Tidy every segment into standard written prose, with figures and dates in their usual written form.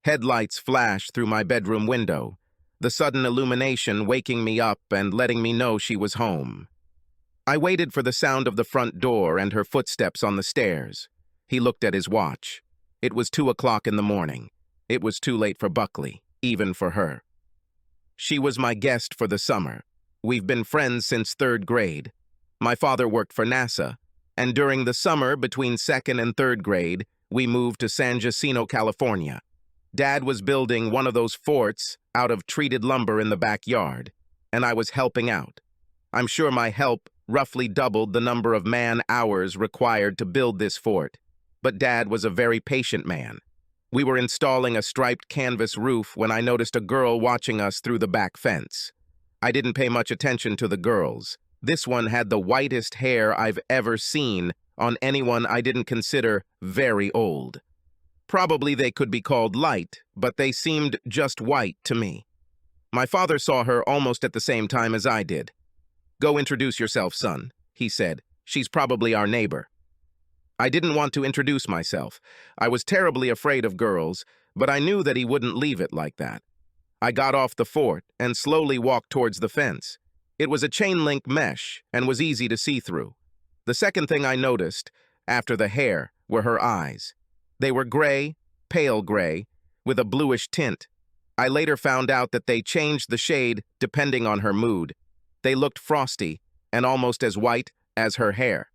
Headlights flashed through my bedroom window, the sudden illumination waking me up and letting me know she was home. I waited for the sound of the front door and her footsteps on the stairs. He looked at his watch. It was 2 o'clock in the morning. It was too late for Buckley, even for her. She was my guest for the summer. We've been friends since 3rd grade. My father worked for NASA, and during the summer between 2nd and 3rd grade, we moved to San Jacinto, California. Dad was building one of those forts out of treated lumber in the backyard, and I was helping out. I'm sure my help roughly doubled the number of man-hours required to build this fort, but Dad was a very patient man. We were installing a striped canvas roof when I noticed a girl watching us through the back fence. I didn't pay much attention to the girls. This one had the whitest hair I've ever seen on anyone I didn't consider very old. Probably they could be called light, but they seemed just white to me. My father saw her almost at the same time as I did. "Go introduce yourself, son," he said. "She's probably our neighbor." I didn't want to introduce myself. I was terribly afraid of girls, but I knew that he wouldn't leave it like that. I got off the fort and slowly walked towards the fence. It was a chain-link mesh and was easy to see through. The second thing I noticed, after the hair, were her eyes. They were gray, pale gray, with a bluish tint. I later found out that they changed the shade depending on her mood. They looked frosty and almost as white as her hair.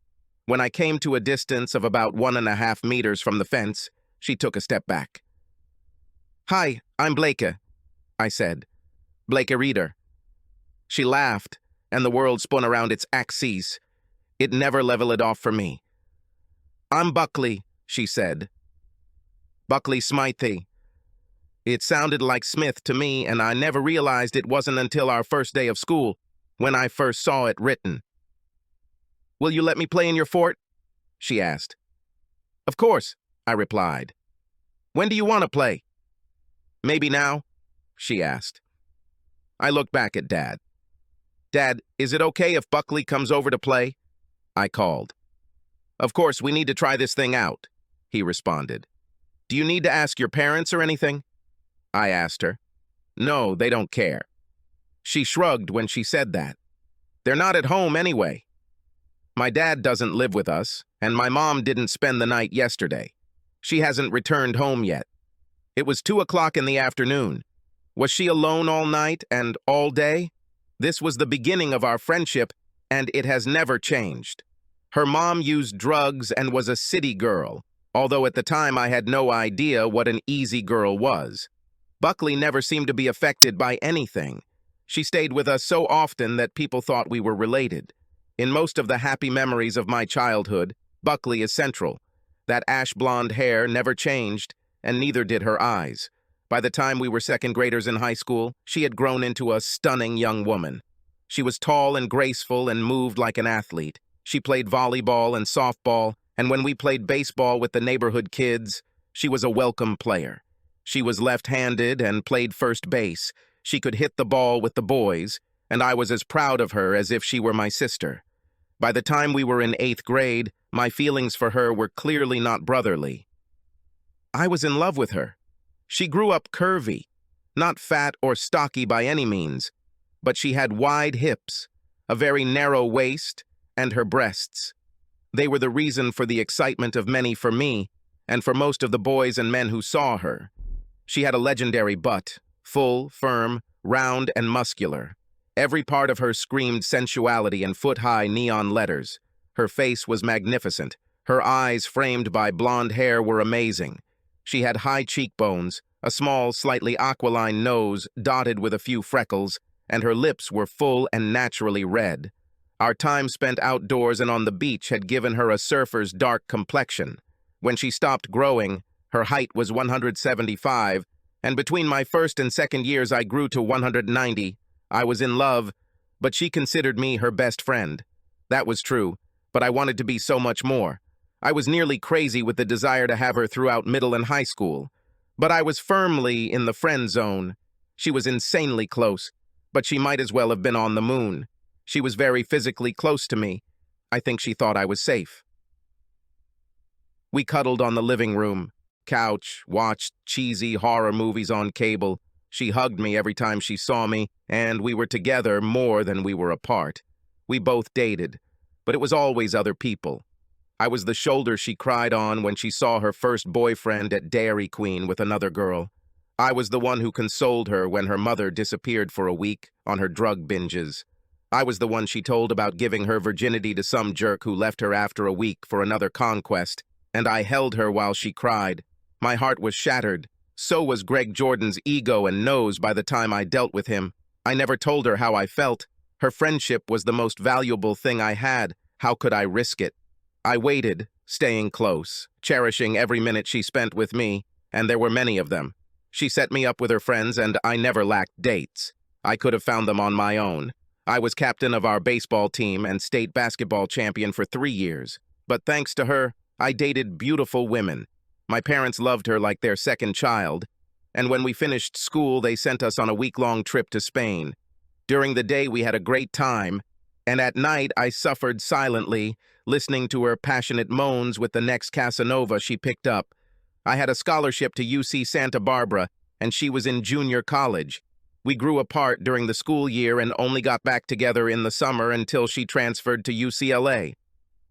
When I came to a distance of about 1.5 meters from the fence, she took a step back. "Hi, I'm Blake," I said. "Blake Reader." She laughed, and the world spun around its axes. It never leveled off for me. "I'm Buckley," she said. "Buckley Smythe." It sounded like Smith to me, and I never realized it wasn't until our first day of school when I first saw it written. "Will you let me play in your fort?" she asked. "Of course," I replied. "When do you want to play?" "Maybe now," she asked. I looked back at Dad. "Dad, is it okay if Buckley comes over to play?" I called. "Of course, we need to try this thing out," he responded. "Do you need to ask your parents or anything?" I asked her. "No, they don't care." She shrugged when she said that. "They're not at home anyway." My dad doesn't live with us, and my mom didn't spend the night yesterday. She hasn't returned home yet. It was 2 o'clock in the afternoon. Was she alone all night and all day? This was the beginning of our friendship, and it has never changed. Her mom used drugs and was a city girl, although at the time I had no idea what an easy girl was. Buckley never seemed to be affected by anything. She stayed with us so often that people thought we were related. In most of the happy memories of my childhood, Buckley is central. That ash blonde hair never changed, and neither did her eyes. By the time we were 2nd graders in high school, she had grown into a stunning young woman. She was tall and graceful and moved like an athlete. She played volleyball and softball, and when we played baseball with the neighborhood kids, she was a welcome player. She was left-handed and played first base. She could hit the ball with the boys, and I was as proud of her as if she were my sister. By the time we were in 8th grade, my feelings for her were clearly not brotherly. I was in love with her. She grew up curvy, not fat or stocky by any means, but she had wide hips, a very narrow waist, and her breasts. They were the reason for the excitement of many for me, and for most of the boys and men who saw her. She had a legendary butt, full, firm, round, and muscular. Every part of her screamed sensuality in foot-high neon letters. Her face was magnificent. Her eyes, framed by blonde hair, were amazing. She had high cheekbones, a small, slightly aquiline nose dotted with a few freckles, and her lips were full and naturally red. Our time spent outdoors and on the beach had given her a surfer's dark complexion. When she stopped growing, her height was 175, and between my first and second years I grew to 190. I was in love, but she considered me her best friend. That was true, but I wanted to be so much more. I was nearly crazy with the desire to have her throughout middle and high school. But I was firmly in the friend zone. She was insanely close, but she might as well have been on the moon. She was very physically close to me. I think she thought I was safe. We cuddled on the living room couch, watched cheesy horror movies on cable. She hugged me every time she saw me, and we were together more than we were apart. We both dated, but it was always other people. I was the shoulder she cried on when she saw her first boyfriend at Dairy Queen with another girl. I was the one who consoled her when her mother disappeared for a week on her drug binges. I was the one she told about giving her virginity to some jerk who left her after a week for another conquest, and I held her while she cried. My heart was shattered. So was Greg Jordan's ego and nose by the time I dealt with him. I never told her how I felt. Her friendship was the most valuable thing I had. How could I risk it? I waited, staying close, cherishing every minute she spent with me, and there were many of them. She set me up with her friends, and I never lacked dates. I could have found them on my own. I was captain of our baseball team and state basketball champion for 3 years. But thanks to her, I dated beautiful women. My parents loved her like their second child, and when we finished school, they sent us on a week-long trip to Spain. During the day, we had a great time, and at night, I suffered silently, listening to her passionate moans with the next Casanova she picked up. I had a scholarship to UC Santa Barbara, and she was in junior college. We grew apart during the school year and only got back together in the summer until she transferred to UCLA.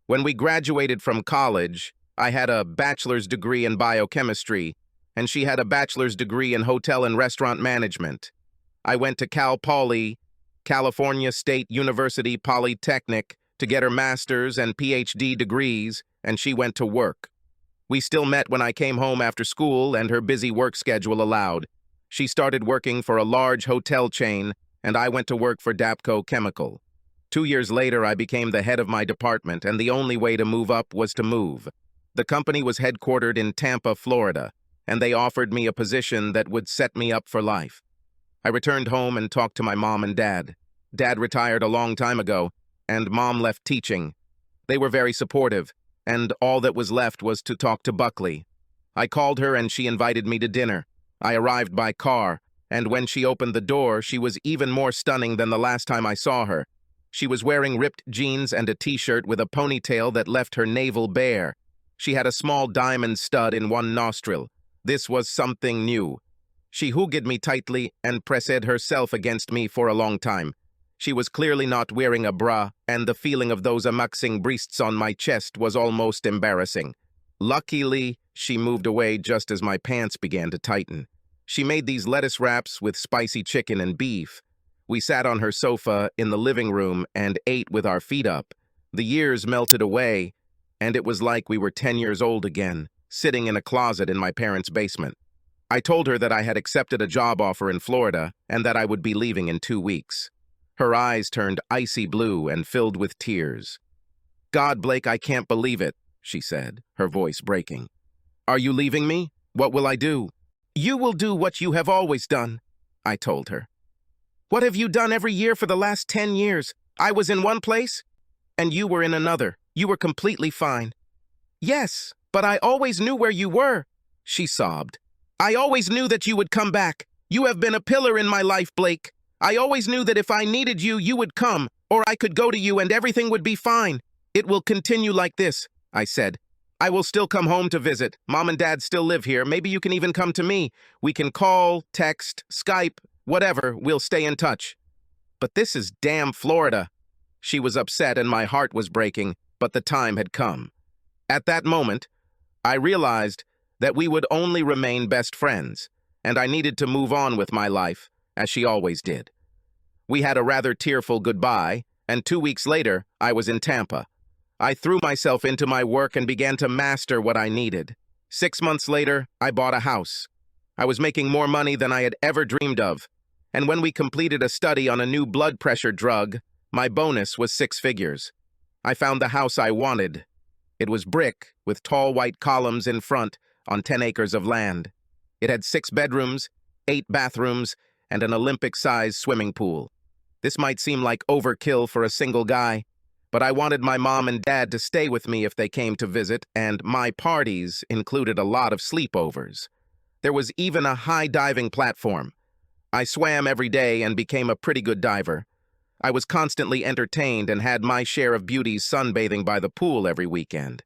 When we graduated from college, I had a bachelor's degree in biochemistry, and she had a bachelor's degree in hotel and restaurant management. I went to Cal Poly, California State University Polytechnic, to get her master's and PhD degrees, and she went to work. We still met when I came home after school and her busy work schedule allowed. She started working for a large hotel chain, and I went to work for Dapco Chemical. 2 years later, I became the head of my department, and the only way to move up was to move. The company was headquartered in Tampa, Florida, and they offered me a position that would set me up for life. I returned home and talked to my mom and dad. Dad retired a long time ago, and Mom left teaching. They were very supportive, and all that was left was to talk to Buckley. I called her and she invited me to dinner. I arrived by car, and when she opened the door, she was even more stunning than the last time I saw her. She was wearing ripped jeans and a t-shirt with a ponytail that left her navel bare. She had a small diamond stud in one nostril. This was something new. She hugged me tightly and pressed herself against me for a long time. She was clearly not wearing a bra, and the feeling of those amazing breasts on my chest was almost embarrassing. Luckily, she moved away just as my pants began to tighten. She made these lettuce wraps with spicy chicken and beef. We sat on her sofa in the living room and ate with our feet up. The years melted away, and it was like we were 10 years old again, sitting in a closet in my parents' basement. I told her that I had accepted a job offer in Florida and that I would be leaving in 2 weeks. Her eyes turned icy blue and filled with tears. "God, Blake, I can't believe it," she said, her voice breaking. "Are you leaving me? What will I do?" "You will do what you have always done," I told her. "What have you done every year for the last 10 years? I was in one place, and you were in another. You were completely fine." "Yes, but I always knew where you were," she sobbed. "I always knew that you would come back. You have been a pillar in my life, Blake. I always knew that if I needed you, you would come, or I could go to you and everything would be fine. It will continue like this," I said. "I will still come home to visit. Mom and Dad still live here. Maybe you can even come to me. We can call, text, Skype, whatever. We'll stay in touch." "But this is damn Florida." She was upset and my heart was breaking, but the time had come. At that moment, I realized that we would only remain best friends, and I needed to move on with my life, as she always did. We had a rather tearful goodbye, and 2 weeks later, I was in Tampa. I threw myself into my work and began to master what I needed. 6 months later, I bought a house. I was making more money than I had ever dreamed of, and when we completed a study on a new blood pressure drug, my bonus was 6 figures. I found the house I wanted. It was brick, with tall white columns in front, on 10 acres of land. It had 6 bedrooms, 8 bathrooms, and an Olympic-sized swimming pool. This might seem like overkill for a single guy, but I wanted my mom and dad to stay with me if they came to visit, and my parties included a lot of sleepovers. There was even a high diving platform. I swam every day and became a pretty good diver. I was constantly entertained and had my share of beauties sunbathing by the pool every weekend.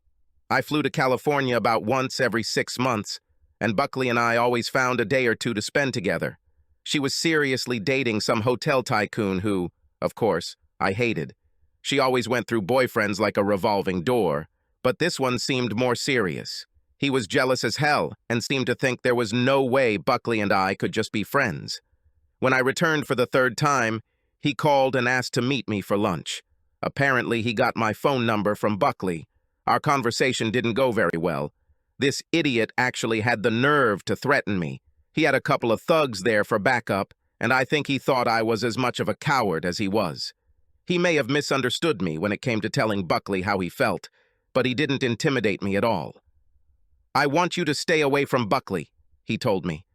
I flew to California about once every 6 months, and Buckley and I always found a day or two to spend together. She was seriously dating some hotel tycoon who, of course, I hated. She always went through boyfriends like a revolving door, but this one seemed more serious. He was jealous as hell and seemed to think there was no way Buckley and I could just be friends. When I returned for the third time, he called and asked to meet me for lunch. Apparently, he got my phone number from Buckley. Our conversation didn't go very well. This idiot actually had the nerve to threaten me. He had a couple of thugs there for backup, and I think he thought I was as much of a coward as he was. He may have misunderstood me when it came to telling Buckley how he felt, but he didn't intimidate me at all. "I want you to stay away from Buckley," he told me.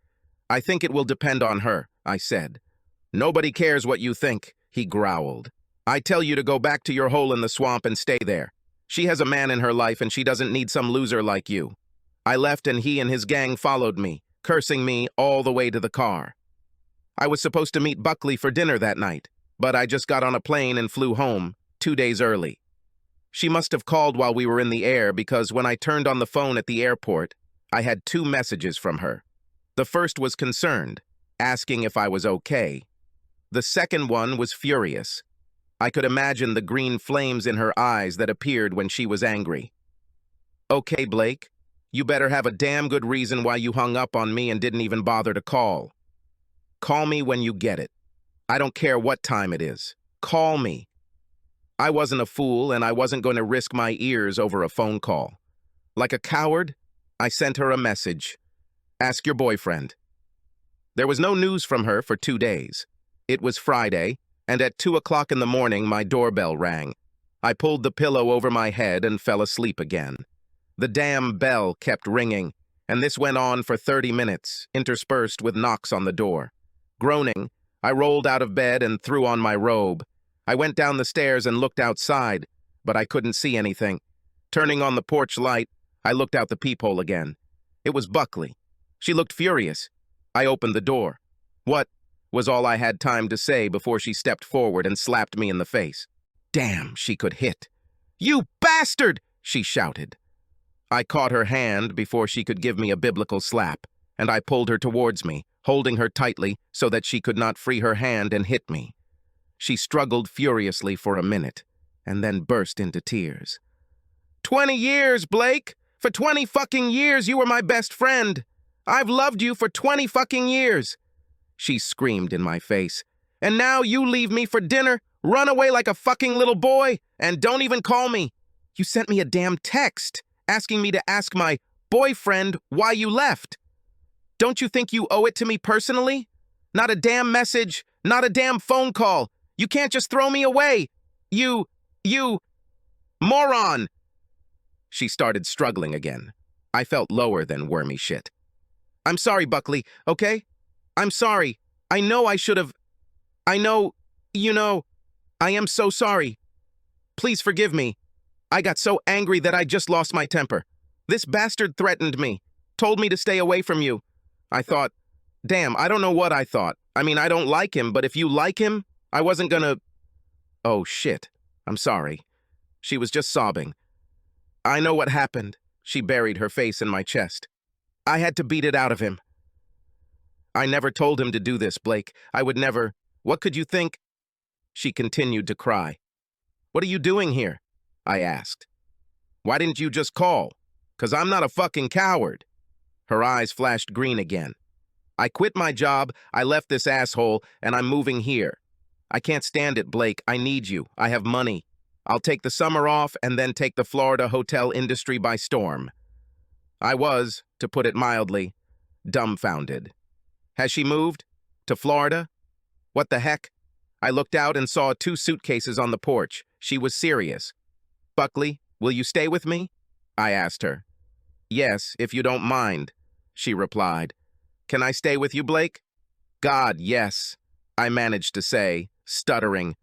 "I think it will depend on her," I said. "Nobody cares what you think," he growled. "I tell you to go back to your hole in the swamp and stay there. She has a man in her life and she doesn't need some loser like you." I left and he and his gang followed me, cursing me all the way to the car. I was supposed to meet Buckley for dinner that night, but I just got on a plane and flew home 2 days early. She must have called while we were in the air because when I turned on the phone at the airport, I had 2 messages from her. The first was concerned, asking if I was okay. The second one was furious. I could imagine the green flames in her eyes that appeared when she was angry. "Okay, Blake, you better have a damn good reason why you hung up on me and didn't even bother to call. Call me when you get it. I don't care what time it is. Call me." I wasn't a fool, and I wasn't going to risk my ears over a phone call. Like a coward, I sent her a message. "Ask your boyfriend." There was no news from her for 2 days. It was Friday, and at 2 o'clock in the morning, my doorbell rang. I pulled the pillow over my head and fell asleep again. The damn bell kept ringing, and this went on for 30 minutes, interspersed with knocks on the door. Groaning, I rolled out of bed and threw on my robe. I went down the stairs and looked outside, but I couldn't see anything. Turning on the porch light, I looked out the peephole again. It was Buckley. She looked furious. I opened the door. "What?" was all I had time to say before she stepped forward and slapped me in the face. Damn, she could hit. "You bastard!" she shouted. I caught her hand before she could give me a biblical slap, and I pulled her towards me, holding her tightly so that she could not free her hand and hit me. She struggled furiously for a minute, and then burst into tears. 20 years, Blake! For 20 fucking years, you were my best friend! I've loved you for 20 fucking years!" She screamed in my face. "And now you leave me for dinner, run away like a fucking little boy, and don't even call me! You sent me a damn text asking me to ask my boyfriend why you left. Don't you think you owe it to me personally? Not a damn message, not a damn phone call. You can't just throw me away. You moron!" She started struggling again. I felt lower than wormy shit. "I'm sorry, Buckley, okay? I'm sorry. I know I should have. I know, I am so sorry. Please forgive me. I got so angry that I just lost my temper. This bastard threatened me, told me to stay away from you. I thought, damn, I don't know what I thought. I mean, I don't like him, but if you like him, I wasn't gonna. Oh, shit. I'm sorry." She was just sobbing. "I know what happened." She buried her face in my chest. "I had to beat it out of him. I never told him to do this, Blake. I would never. What could you think?" She continued to cry. "What are you doing here?" I asked. "Why didn't you just call? 'Cause I'm not a fucking coward." Her eyes flashed green again. "I quit my job, I left this asshole, and I'm moving here. I can't stand it, Blake. I need you. I have money. I'll take the summer off and then take the Florida hotel industry by storm." I was, to put it mildly, dumbfounded. Has she moved? To Florida? What the heck? I looked out and saw 2 suitcases on the porch. She was serious. "Buckley, will you stay with me?" I asked her. "Yes, if you don't mind," she replied. "Can I stay with you, Blake?" "God, yes," I managed to say, stuttering.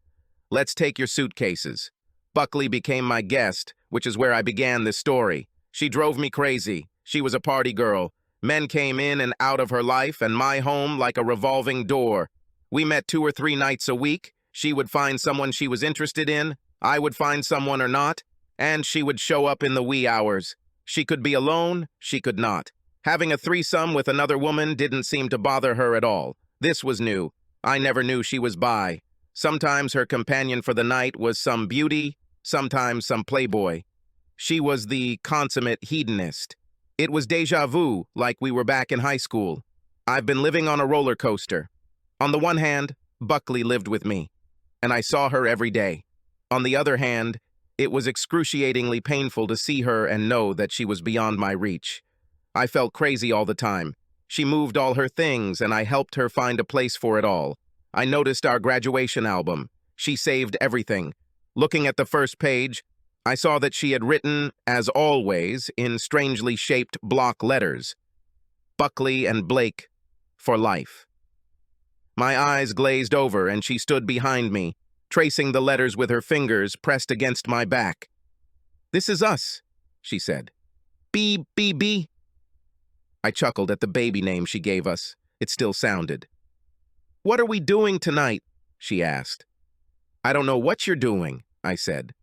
"Let's take your suitcases." Buckley became my guest, which is where I began this story. She drove me crazy. She was a party girl. Men came in and out of her life and my home like a revolving door. We met 2 or 3 nights a week. She would find someone she was interested in, I would find someone or not, and she would show up in the wee hours. She could be alone, she could not. Having a threesome with another woman didn't seem to bother her at all. This was new. I never knew she was bi. Sometimes her companion for the night was some beauty, sometimes some playboy. She was the consummate hedonist. It was déjà vu, like we were back in high school. I've been living on a roller coaster. On the one hand, Buckley lived with me, and I saw her every day. On the other hand, it was excruciatingly painful to see her and know that she was beyond my reach. I felt crazy all the time. She moved all her things, and I helped her find a place for it all. I noticed our graduation album. She saved everything. Looking at the first page, I saw that she had written, as always, in strangely shaped block letters, Buckley and Blake for life. My eyes glazed over, and she stood behind me, tracing the letters with her fingers pressed against my back. "This is us," she said. B. I chuckled at the baby name she gave us. It still sounded. "What are we doing tonight?" she asked. "I don't know what you're doing," I said.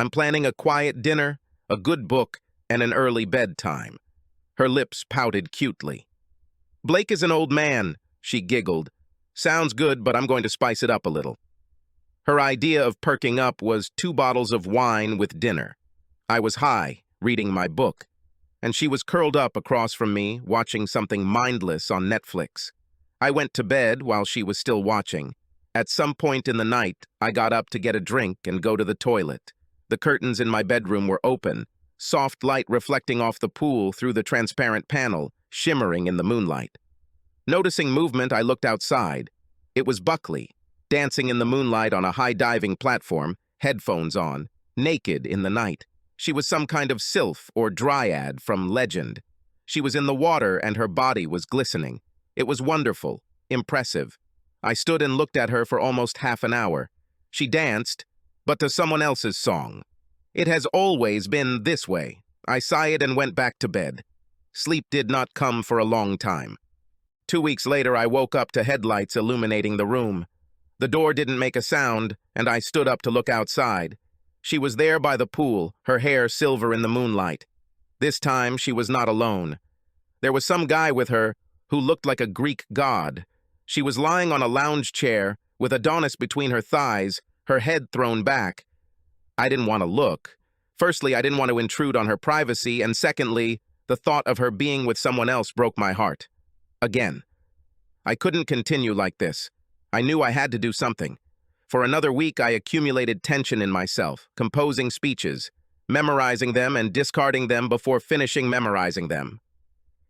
"I'm planning a quiet dinner, a good book, and an early bedtime." Her lips pouted cutely. "Blake is an old man," she giggled. "Sounds good, but I'm going to spice it up a little." Her idea of perking up was 2 bottles of wine with dinner. I was high, reading my book, and she was curled up across from me, watching something mindless on Netflix. I went to bed while she was still watching. At some point in the night, I got up to get a drink and go to the toilet. The curtains in my bedroom were open, soft light reflecting off the pool through the transparent panel, shimmering in the moonlight. Noticing movement, I looked outside. It was Buckley, dancing in the moonlight on a high-diving platform, headphones on, naked in the night. She was some kind of sylph or dryad from legend. She was in the water and her body was glistening. It was wonderful, impressive. I stood and looked at her for almost half an hour. She danced, but to someone else's song. It has always been this way. I sighed and went back to bed. Sleep did not come for a long time. 2 weeks later, I woke up to headlights illuminating the room. The door didn't make a sound, and I stood up to look outside. She was there by the pool, her hair silver in the moonlight. This time, she was not alone. There was some guy with her who looked like a Greek god. She was lying on a lounge chair with Adonis between her thighs, her head thrown back. I didn't want to look. Firstly, I didn't want to intrude on her privacy, and secondly, the thought of her being with someone else broke my heart. Again. I couldn't continue like this. I knew I had to do something. For another week, I accumulated tension in myself, composing speeches, memorizing them and discarding them before finishing memorizing them.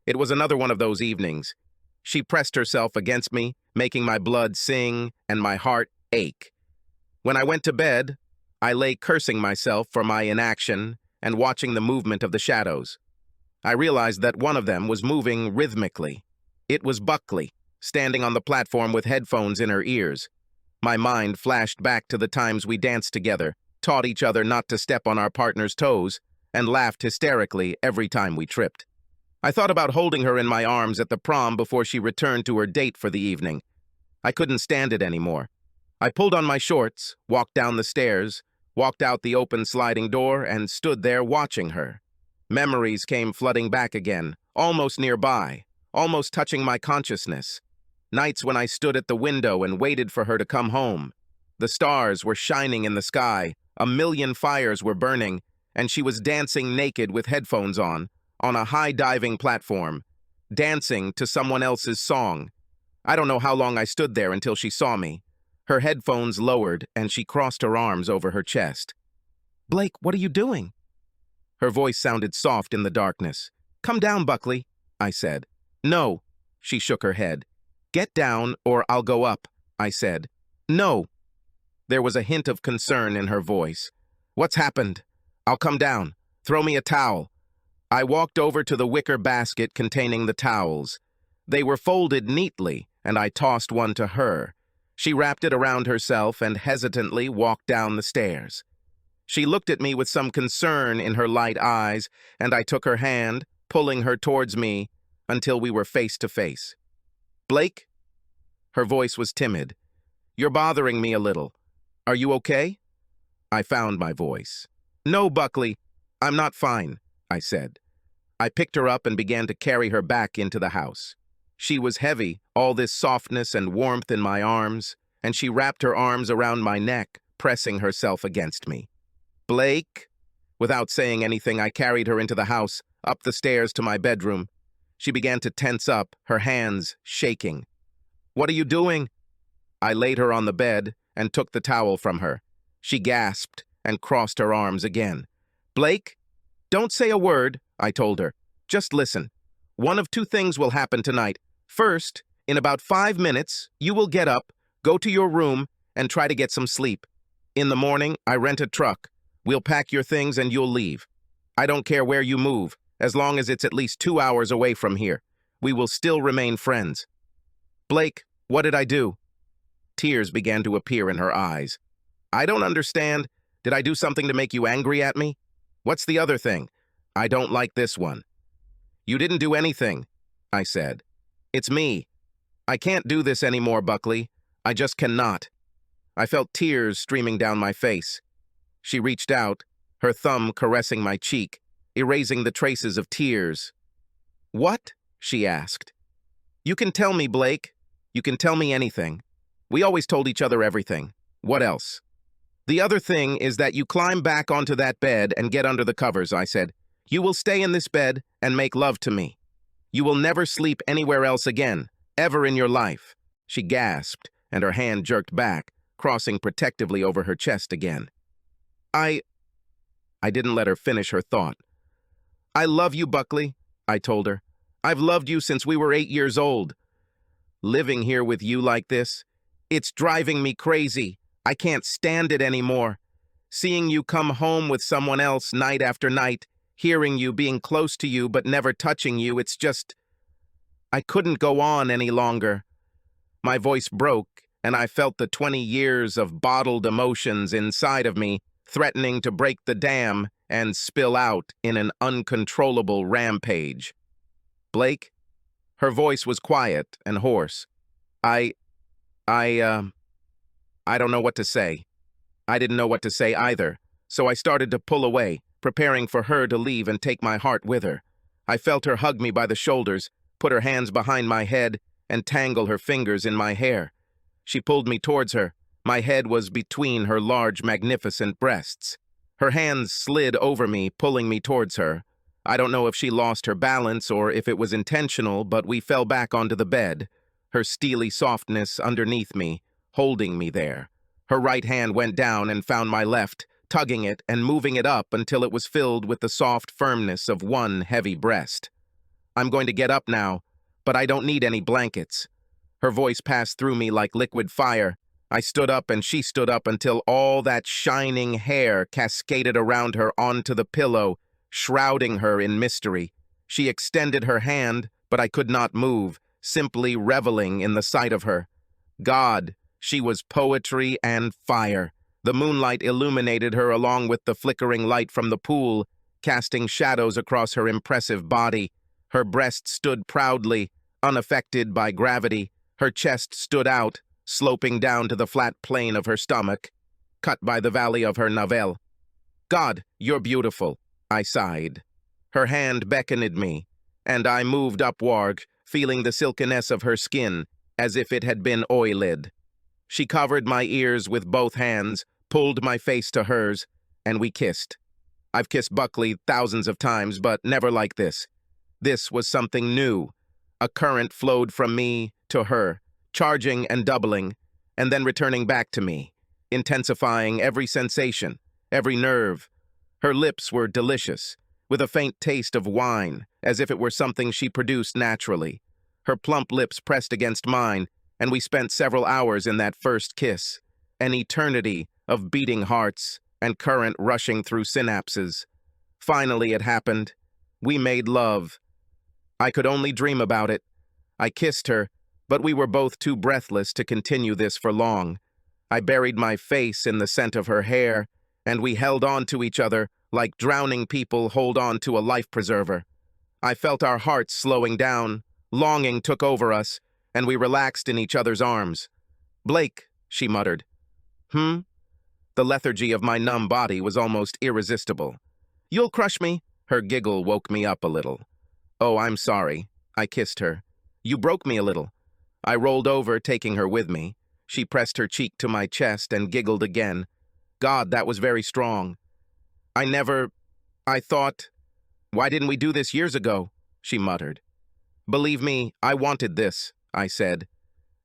It was another one of those evenings. She pressed herself against me, making my blood sing and my heart ache. When I went to bed, I lay cursing myself for my inaction and watching the movement of the shadows. I realized that one of them was moving rhythmically. It was Buckley, standing on the platform with headphones in her ears. My mind flashed back to the times we danced together, taught each other not to step on our partner's toes, and laughed hysterically every time we tripped. I thought about holding her in my arms at the prom before she returned to her date for the evening. I couldn't stand it anymore. I pulled on my shorts, walked down the stairs, walked out the open sliding door, and stood there watching her. Memories came flooding back again, almost nearby, almost touching my consciousness. Nights when I stood at the window and waited for her to come home. The stars were shining in the sky, a million fires were burning, and she was dancing naked with headphones on a high-diving platform, dancing to someone else's song. I don't know how long I stood there until she saw me. Her headphones lowered, and she crossed her arms over her chest. "Blake, what are you doing?" Her voice sounded soft in the darkness. "Come down, Buckley," I said. "No," she shook her head. "Get down, or I'll go up," I said. "No." There was a hint of concern in her voice. "What's happened? I'll come down. Throw me a towel." I walked over to the wicker basket containing the towels. They were folded neatly, and I tossed one to her. She wrapped it around herself and hesitantly walked down the stairs. She looked at me with some concern in her light eyes, and I took her hand, pulling her towards me, until we were face to face. "Blake?" Her voice was timid. "You're bothering me a little. Are you okay?" I found my voice. "No, Buckley, I'm not fine," I said. I picked her up and began to carry her back into the house. She was heavy, all this softness and warmth in my arms, and she wrapped her arms around my neck, pressing herself against me. "Blake?" Without saying anything, I carried her into the house, up the stairs to my bedroom. She began to tense up, her hands shaking. "What are you doing?" I laid her on the bed and took the towel from her. She gasped and crossed her arms again. "Blake, don't say a word," I told her. "Just listen. One of two things will happen tonight. First, in about 5 minutes, you will get up, go to your room, and try to get some sleep. In the morning, I rent a truck. We'll pack your things and you'll leave. I don't care where you move, as long as it's at least 2 hours away from here. We will still remain friends." "Blake, what did I do?" Tears began to appear in her eyes. "I don't understand. Did I do something to make you angry at me? What's the other thing? I don't like this one." "You didn't do anything," I said. "It's me. I can't do this anymore, Buckley. I just cannot." I felt tears streaming down my face. She reached out, her thumb caressing my cheek, erasing the traces of tears. "What?" she asked. "You can tell me, Blake. You can tell me anything. We always told each other everything. What else?" "The other thing is that you climb back onto that bed and get under the covers," I said. "You will stay in this bed and make love to me. You will never sleep anywhere else again, ever in your life." She gasped, and her hand jerked back, crossing protectively over her chest again. I didn't let her finish her thought. "I love you, Buckley," I told her. "I've loved you since we were 8 years old. Living here with you like this, it's driving me crazy. I can't stand it anymore. Seeing you come home with someone else night after night, hearing you being close to you but never touching you, it's just... I couldn't go on any longer." My voice broke, and I felt the 20 years of bottled emotions inside of me threatening to break the dam and spill out in an uncontrollable rampage. "Blake?" Her voice was quiet and hoarse. I don't know what to say." I didn't know what to say either, so I started to pull away, preparing for her to leave and take my heart with her. I felt her hug me by the shoulders, put her hands behind my head, and tangle her fingers in my hair. She pulled me towards her. My head was between her large, magnificent breasts. Her hands slid over me, pulling me towards her. I don't know if she lost her balance or if it was intentional, but we fell back onto the bed, her steely softness underneath me, holding me there. Her right hand went down and found my left, tugging it and moving it up until it was filled with the soft firmness of one heavy breast. "I'm going to get up now, but I don't need any blankets." Her voice passed through me like liquid fire. I stood up and she stood up until all that shining hair cascaded around her onto the pillow, shrouding her in mystery. She extended her hand, but I could not move, simply reveling in the sight of her. God, she was poetry and fire. The moonlight illuminated her along with the flickering light from the pool, casting shadows across her impressive body. Her breast stood proudly, unaffected by gravity. Her chest stood out, sloping down to the flat plane of her stomach, cut by the valley of her navel. "God, you're beautiful," I sighed. Her hand beckoned me, and I moved upward, feeling the silkiness of her skin, as if it had been oiled. She covered my ears with both hands, pulled my face to hers, and we kissed. I've kissed Buckley thousands of times, but never like this. This was something new. A current flowed from me to her, charging and doubling, and then returning back to me, intensifying every sensation, every nerve. Her lips were delicious, with a faint taste of wine, as if it were something she produced naturally. Her plump lips pressed against mine, and we spent several hours in that first kiss, an eternity of beating hearts and current rushing through synapses. Finally it happened. We made love. I could only dream about it. I kissed her, but we were both too breathless to continue this for long. I buried my face in the scent of her hair, and we held on to each other like drowning people hold on to a life preserver. I felt our hearts slowing down, longing took over us, and we relaxed in each other's arms. "Blake," she muttered. The lethargy of my numb body was almost irresistible. "You'll crush me?" Her giggle woke me up a little. "Oh, I'm sorry." I kissed her. "You broke me a little." I rolled over, taking her with me. She pressed her cheek to my chest and giggled again. "God, that was very strong. I thought, why didn't we do this years ago?" she muttered. "Believe me, I wanted this," I said.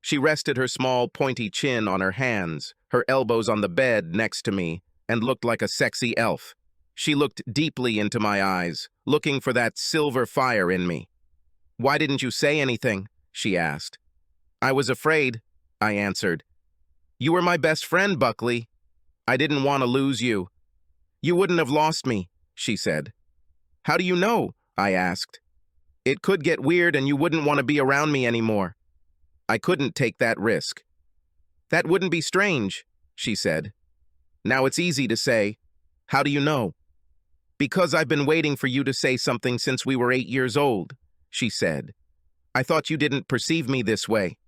She rested her small, pointy chin on her hands, her elbows on the bed next to me, and looked like a sexy elf. She looked deeply into my eyes, looking for that silver fire in me. "Why didn't you say anything?" she asked. "I was afraid," I answered. "You were my best friend, Buckley. I didn't want to lose you." "You wouldn't have lost me," she said. "How do you know?" I asked. "It could get weird and you wouldn't want to be around me anymore." I couldn't take that risk. "That wouldn't be strange," she said. "Now it's easy to say. How do you know?" "Because I've been waiting for you to say something since we were 8 years old," she said. "I thought you didn't perceive me this way.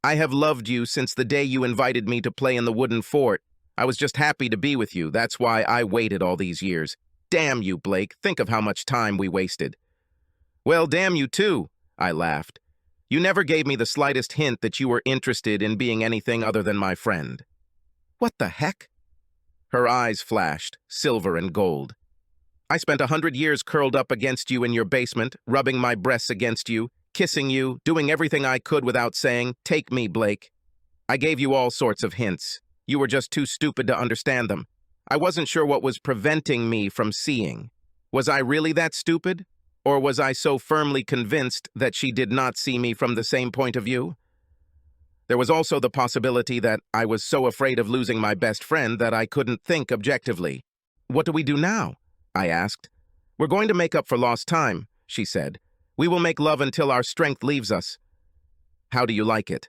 I have loved you since the day you invited me to play in the wooden fort. I was just happy to be with you. That's why I waited all these years. Damn you, Blake. Think of how much time we wasted." "Well, damn you too," I laughed. "You never gave me the slightest hint that you were interested in being anything other than my friend." "What the heck?" Her eyes flashed, silver and gold. "I spent 100 years curled up against you in your basement, rubbing my breasts against you, kissing you, doing everything I could without saying, 'Take me, Blake.' I gave you all sorts of hints. You were just too stupid to understand them. I wasn't sure what was preventing me from seeing. Was I really that stupid? Or was I so firmly convinced that she did not see me from the same point of view? There was also the possibility that I was so afraid of losing my best friend that I couldn't think objectively. "What do we do now?" I asked. "We're going to make up for lost time," she said. "We will make love until our strength leaves us." "How do you like it?"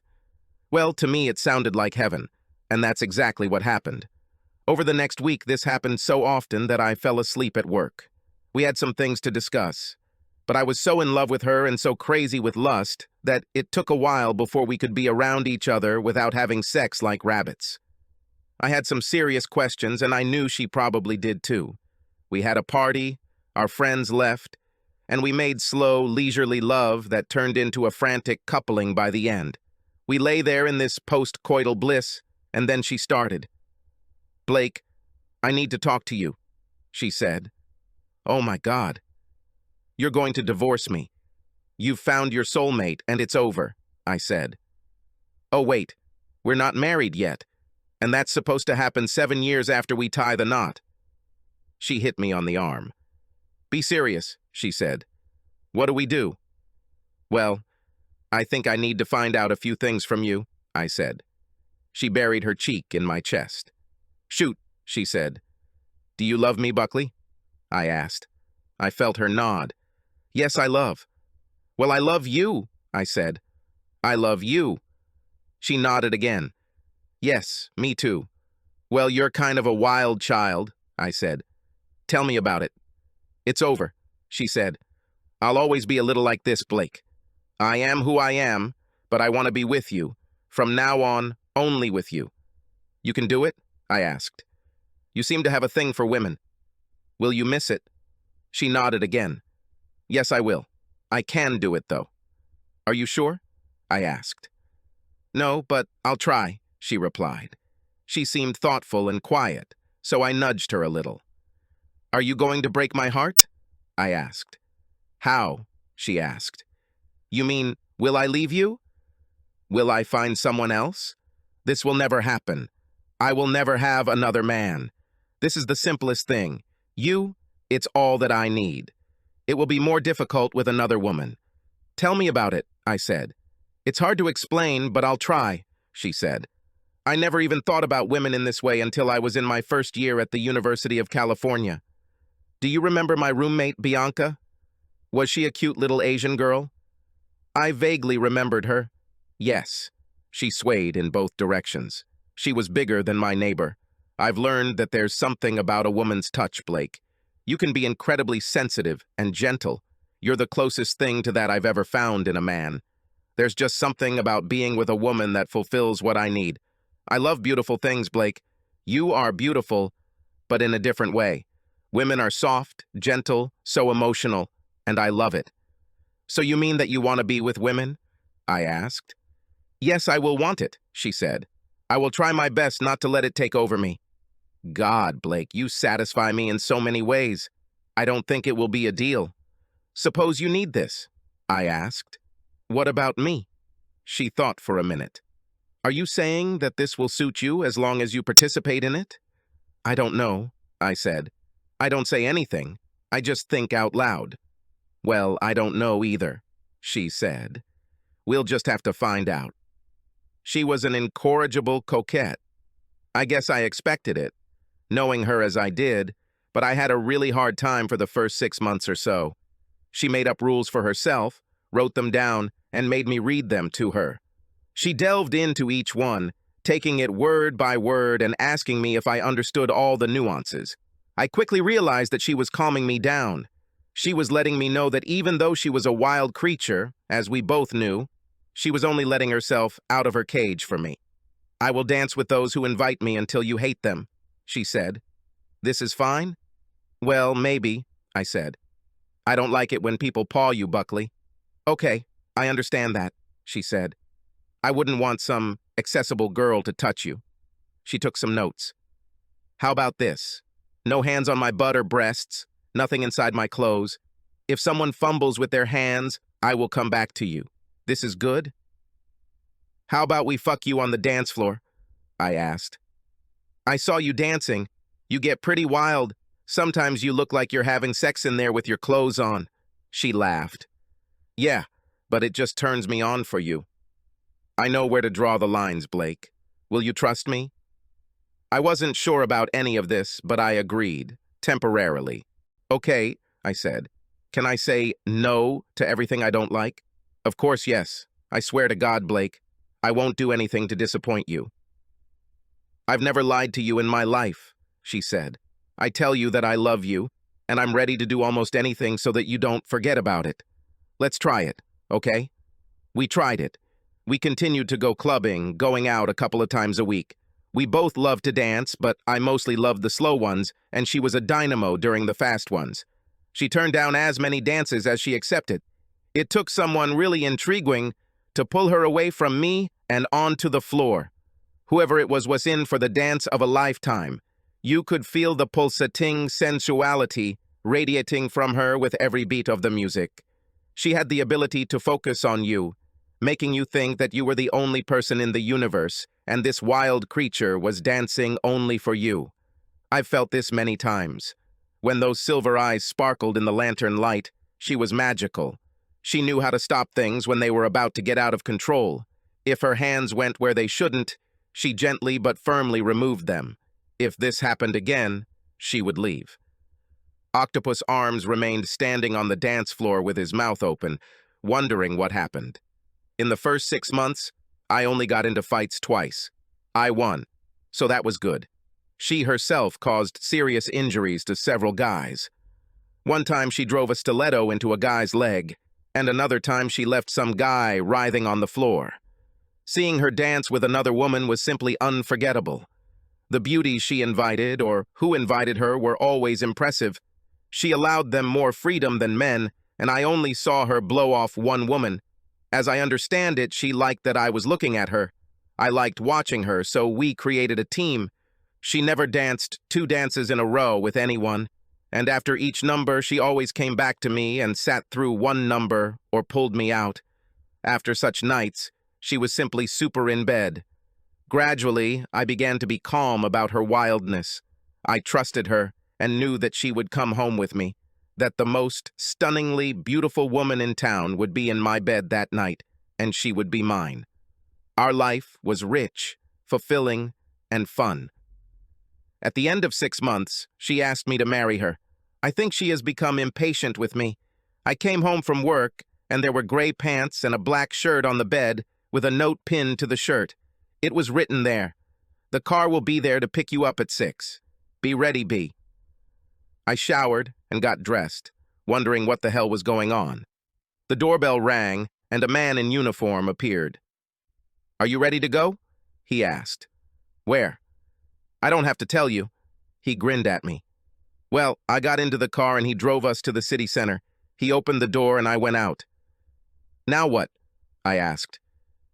Well, to me it sounded like heaven, and that's exactly what happened. Over the next week, this happened so often that I fell asleep at work. We had some things to discuss. But I was so in love with her and so crazy with lust that it took a while before we could be around each other without having sex like rabbits. I had some serious questions, and I knew she probably did too. We had a party, our friends left, and we made slow, leisurely love that turned into a frantic coupling by the end. We lay there in this post-coital bliss, and then she started. "Blake, I need to talk to you," she said. "Oh my God. You're going to divorce me. You've found your soulmate, and it's over," I said. "Oh wait, we're not married yet, and that's supposed to happen 7 years after we tie the knot." She hit me on the arm. "Be serious," she said. "What do we do?" "Well, I think I need to find out a few things from you," I said. She buried her cheek in my chest. "Shoot," she said. "Do you love me, Buckley?" I asked. I felt her nod. "Yes, I love." "Well, I love you," I said. "I love you." She nodded again. "Yes, me too." "Well, you're kind of a wild child," I said. "Tell me about it." "It's over," she said. "I'll always be a little like this, Blake. I am who I am, but I want to be with you. From now on, only with you." "You can do it?" I asked. "You seem to have a thing for women. Will you miss it?" She nodded again. "Yes, I will. I can do it, though." "Are you sure?" I asked. "No, but I'll try," she replied. She seemed thoughtful and quiet, so I nudged her a little. "Are you going to break my heart?" I asked. "How?" she asked. "You mean, will I leave you? Will I find someone else? This will never happen. I will never have another man. This is the simplest thing. You, it's all that I need. It will be more difficult with another woman." "Tell me about it," I said. "It's hard to explain, but I'll try," she said. "I never even thought about women in this way until I was in my first year at the University of California. Do you remember my roommate, Bianca? Was she a cute little Asian girl?" I vaguely remembered her. Yes. She swayed in both directions. She was bigger than my neighbor. "I've learned that there's something about a woman's touch, Blake. You can be incredibly sensitive and gentle. You're the closest thing to that I've ever found in a man. There's just something about being with a woman that fulfills what I need. I love beautiful things, Blake. You are beautiful, but in a different way. Women are soft, gentle, so emotional. and I love it. So you mean that you want to be with women? I asked. Yes, I will want it, she said. I will try my best not to let it take over me. God, Blake, you satisfy me in so many ways. I don't think it will be a deal. Suppose you need this? I asked. What about me? She thought for a minute. Are you saying that this will suit you as long as you participate in it? I don't know, I said. I don't say anything. I just think out loud. Well, I don't know either, she said. We'll just have to find out. She was an incorrigible coquette. I guess I expected it, knowing her as I did, but I had a really hard time for the first 6 months or so. She made up rules for herself, wrote them down, and made me read them to her. She delved into each one, taking it word by word and asking me if I understood all the nuances. I quickly realized that she was calming me down. She was letting me know that even though she was a wild creature, as we both knew, she was only letting herself out of her cage for me. I will dance with those who invite me until you hate them, she said. This is fine? Well, maybe, I said. I don't like it when people paw you, Buckley. Okay, I understand that, she said. I wouldn't want some accessible girl to touch you. She took some notes. How about this? No hands on my butt or breasts, nothing inside my clothes. If someone fumbles with their hands, I will come back to you. This is good? How about we fuck you on the dance floor? I asked. I saw you dancing. You get pretty wild. Sometimes you look like you're having sex in there with your clothes on. She laughed. Yeah, but it just turns me on for you. I know where to draw the lines, Blake. Will you trust me? I wasn't sure about any of this, but I agreed, temporarily. Okay, I said. Can I say no to everything I don't like? Of course, yes. I swear to God, Blake, I won't do anything to disappoint you. I've never lied to you in my life, she said. I tell you that I love you, and I'm ready to do almost anything so that you don't forget about it. Let's try it, okay? We tried it. We continued to go clubbing, going out a couple of times a week. We both loved to dance, but I mostly loved the slow ones, and she was a dynamo during the fast ones. She turned down as many dances as she accepted. It took someone really intriguing to pull her away from me and onto the floor. Whoever it was in for the dance of a lifetime. You could feel the pulsating sensuality radiating from her with every beat of the music. She had the ability to focus on you, making you think that you were the only person in the universe, and this wild creature was dancing only for you. I've felt this many times. When those silver eyes sparkled in the lantern light, she was magical. She knew how to stop things when they were about to get out of control. If her hands went where they shouldn't, she gently but firmly removed them. If this happened again, she would leave. Octopus Arms remained standing on the dance floor with his mouth open, wondering what happened. In the first 6 months, I only got into fights twice. I won, so that was good. She herself caused serious injuries to several guys. One time she drove a stiletto into a guy's leg, and another time she left some guy writhing on the floor. Seeing her dance with another woman was simply unforgettable. The beauties she invited, or who invited her, were always impressive. She allowed them more freedom than men, and I only saw her blow off one woman. As I understand it, she liked that I was looking at her. I liked watching her, so we created a team. She never danced 2 dances in a row with anyone, and after each number, she always came back to me and sat through one number or pulled me out. After such nights, she was simply super in bed. Gradually, I began to be calm about her wildness. I trusted her and knew that she would come home with me, that the most stunningly beautiful woman in town would be in my bed that night, and she would be mine. Our life was rich, fulfilling, and fun. At the end of 6 months, she asked me to marry her. I think she has become impatient with me. I came home from work, and there were gray pants and a black shirt on the bed with a note pinned to the shirt. It was written there, "The car will be there to pick you up at 6. Be ready, B." I showered and got dressed, wondering what the hell was going on. The doorbell rang, and a man in uniform appeared. "Are you ready to go?" he asked. "Where?" "I don't have to tell you." He grinned at me. Well, I got into the car and he drove us to the city center. He opened the door and I went out. "Now what?" I asked.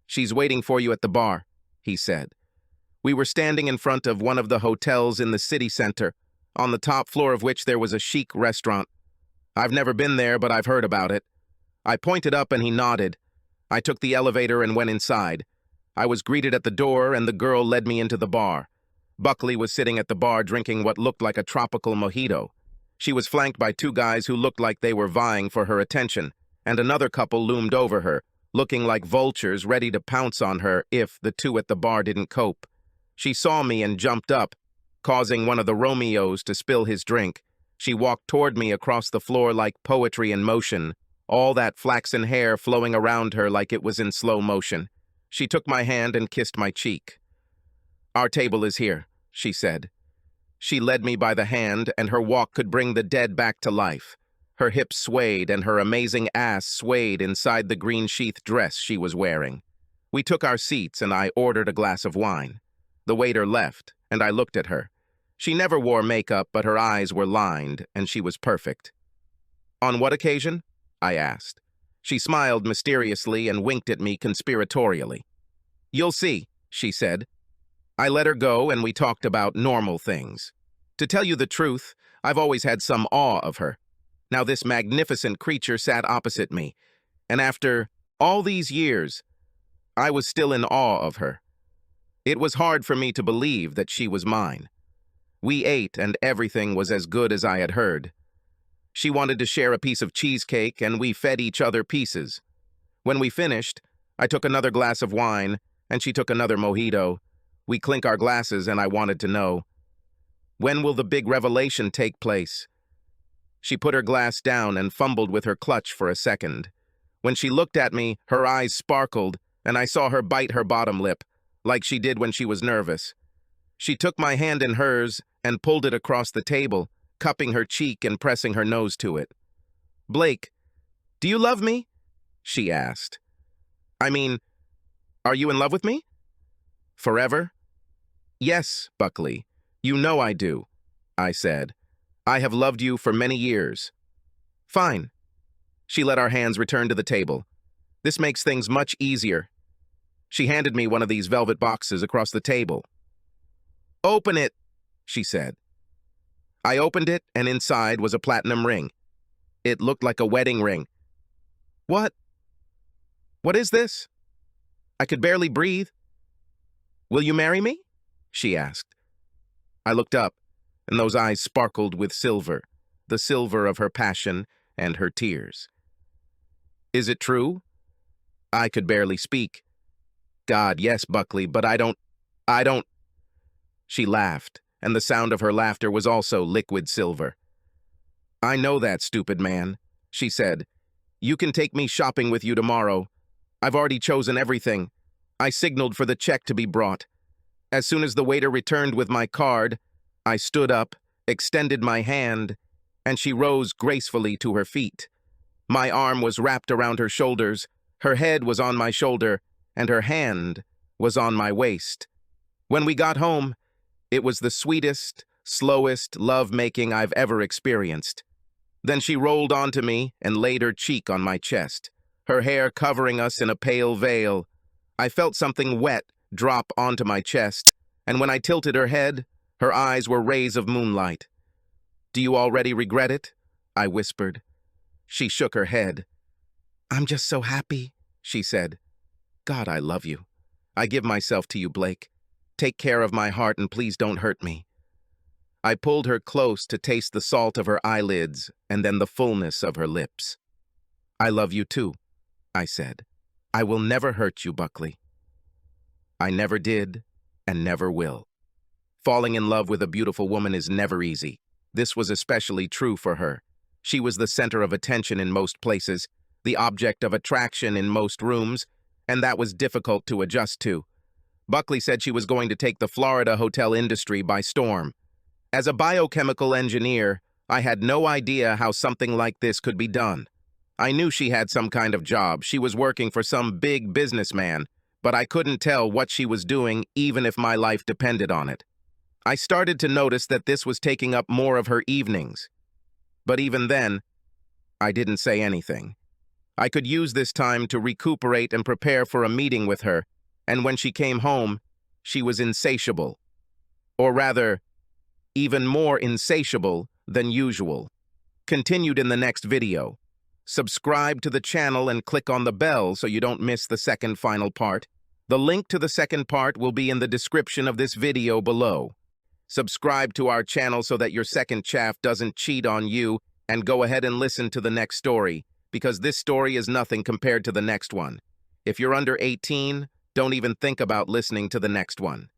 "She's waiting for you at the bar," he said. We were standing in front of one of the hotels in the city center, on the top floor of which there was a chic restaurant. I've never been there, but I've heard about it. I pointed up and he nodded. I took the elevator and went inside. I was greeted at the door and the girl led me into the bar. Buckley was sitting at the bar drinking what looked like a tropical mojito. She was flanked by two guys who looked like they were vying for her attention, and another couple loomed over her, looking like vultures ready to pounce on her if the two at the bar didn't cope. She saw me and jumped up, causing one of the Romeos to spill his drink. She walked toward me across the floor like poetry in motion, all that flaxen hair flowing around her like it was in slow motion. She took my hand and kissed my cheek. "Our table is here," she said. She led me by the hand, and her walk could bring the dead back to life. Her hips swayed, and her amazing ass swayed inside the green sheath dress she was wearing. We took our seats, and I ordered a glass of wine. The waiter left, and I looked at her. She never wore makeup, but her eyes were lined, and she was perfect. "On what occasion?" I asked. She smiled mysteriously and winked at me conspiratorially. "You'll see," she said. I let her go, and we talked about normal things. To tell you the truth, I've always had some awe of her. Now this magnificent creature sat opposite me, and after all these years, I was still in awe of her. It was hard for me to believe that she was mine. We ate, and everything was as good as I had heard. She wanted to share a piece of cheesecake, and we fed each other pieces. When we finished, I took another glass of wine, and she took another mojito. We clink our glasses, and I wanted to know, when will the big revelation take place? She put her glass down and fumbled with her clutch for a second. When she looked at me, her eyes sparkled, and I saw her bite her bottom lip, like she did when she was nervous. She took my hand in hers and pulled it across the table, cupping her cheek and pressing her nose to it. "Blake, do you love me?" she asked. "I mean, are you in love with me? Forever?" "Yes, Buckley. You know I do," I said. "I have loved you for many years." "Fine." She let our hands return to the table. "This makes things much easier." She handed me one of these velvet boxes across the table. "Open it," she said. I opened it, and inside was a platinum ring. It looked like a wedding ring. What is this?" I could barely breathe. "Will you marry me?" she asked. I looked up, and those eyes sparkled with silver, the silver of her passion and her tears. "Is it true?" I could barely speak. "God, yes, Buckley, but I don't. She laughed, and the sound of her laughter was also liquid silver. "I know that, stupid man," she said. "You can take me shopping with you tomorrow. I've already chosen everything. I signaled for the check to be brought. As soon as the waiter returned with my card, I stood up, extended my hand, and she rose gracefully to her feet. My arm was wrapped around her shoulders, her head was on my shoulder, and her hand was on my waist. When we got home, it was the sweetest, slowest love-making I've ever experienced. Then she rolled onto me and laid her cheek on my chest, her hair covering us in a pale veil. I felt something wet drop onto my chest, and when I tilted her head, her eyes were rays of moonlight. "Do you already regret it?" I whispered. She shook her head. "I'm just so happy," she said. "God, I love you. I give myself to you, Blake. Take care of my heart and please don't hurt me." I pulled her close to taste the salt of her eyelids and then the fullness of her lips. "I love you too," I said. "I will never hurt you, Buckley." I never did and never will. Falling in love with a beautiful woman is never easy. This was especially true for her. She was the center of attention in most places, the object of attraction in most rooms, and that was difficult to adjust to. Buckley said she was going to take the Florida hotel industry by storm. As a biochemical engineer, I had no idea how something like this could be done. I knew she had some kind of job. She was working for some big businessman, but I couldn't tell what she was doing even if my life depended on it. I started to notice that this was taking up more of her evenings. But even then, I didn't say anything. I could use this time to recuperate and prepare for a meeting with her, and when she came home, she was insatiable. Or rather, even more insatiable than usual. Continued in the next video. Subscribe to the channel and click on the bell so you don't miss the second final part. The link to the second part will be in the description of this video below. Subscribe to our channel so that your second chaff doesn't cheat on you, and go ahead and listen to the next story, because this story is nothing compared to the next one. If you're under 18, don't even think about listening to the next one.